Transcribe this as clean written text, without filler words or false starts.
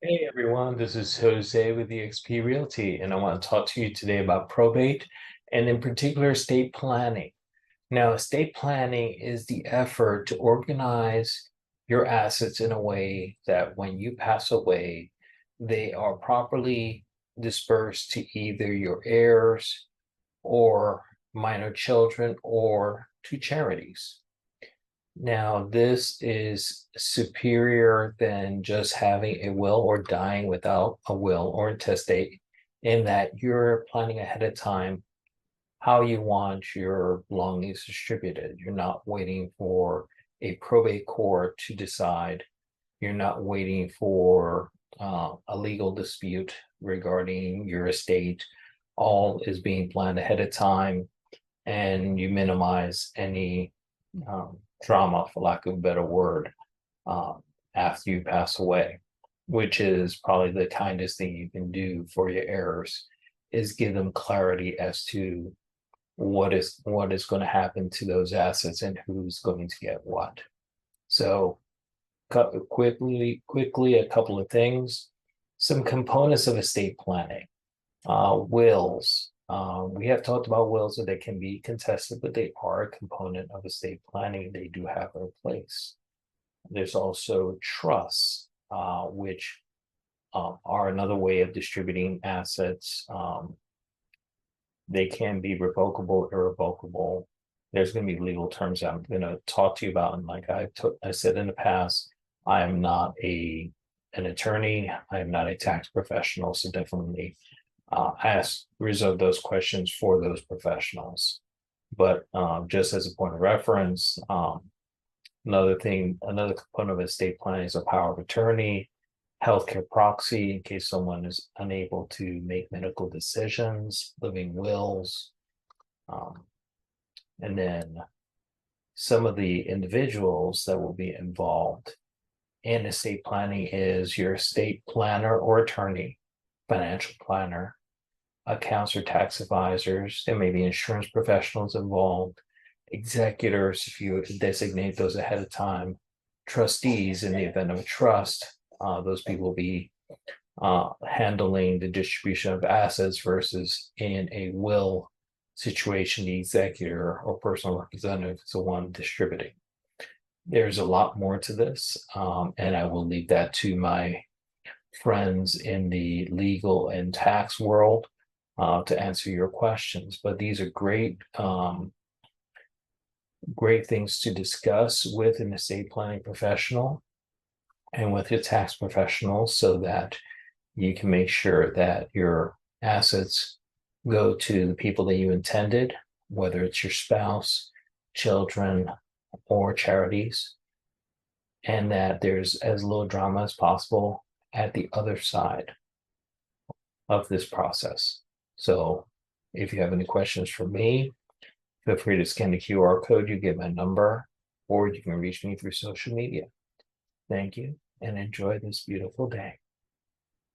Hey everyone, this is Jose with eXp Realty, and I want to talk to you today about probate and in particular estate planning. Now, estate planning is the effort to organize your assets in a way that when you pass away, they are properly dispersed to either your heirs or minor children or to charities. Now, this is superior than just having a will or dying without a will or intestate, in that you're planning ahead of time how you want your belongings distributed. You're not waiting for a probate court to decide. You're not waiting for a legal dispute regarding your estate. All is being planned ahead of time, and you minimize any drama, for lack of a better word, um, after you pass away, which is probably the kindest thing you can do for your heirs, is give them clarity as to what is going to happen to those assets and who's going to get what. So quickly, a couple of things. Some components of estate planning. Wills. We have talked about wills that they can be contested, but they are a component of estate planning. They do have a place. There's also trusts, which are another way of distributing assets. They can be revocable, irrevocable. There's going to be legal terms I'm going to talk to you about. And like I said in the past, I am not an attorney. I am not a tax professional. So definitely reserve those questions for those professionals. But just as a point of reference, another component of estate planning is a power of attorney, healthcare proxy in case someone is unable to make medical decisions, living wills, and then some of the individuals that will be involved in estate planning is your estate planner or attorney, financial planner, accounts or tax advisors. There may be insurance professionals involved, executors, if you designate those ahead of time, trustees in the event of a trust. Those people will be handling the distribution of assets versus in a will situation, the executor or personal representative is the one distributing. There's a lot more to this, and I will leave that to my friends in the legal and tax world to answer your questions. But these are great things to discuss with an estate planning professional and with your tax professional so that you can make sure that your assets go to the people that you intended, whether it's your spouse, children, or charities, and that there's as little drama as possible at the other side of this process. So if you have any questions for me, feel free to scan the QR code. You get my number, or you can reach me through social media. Thank you and enjoy this beautiful day.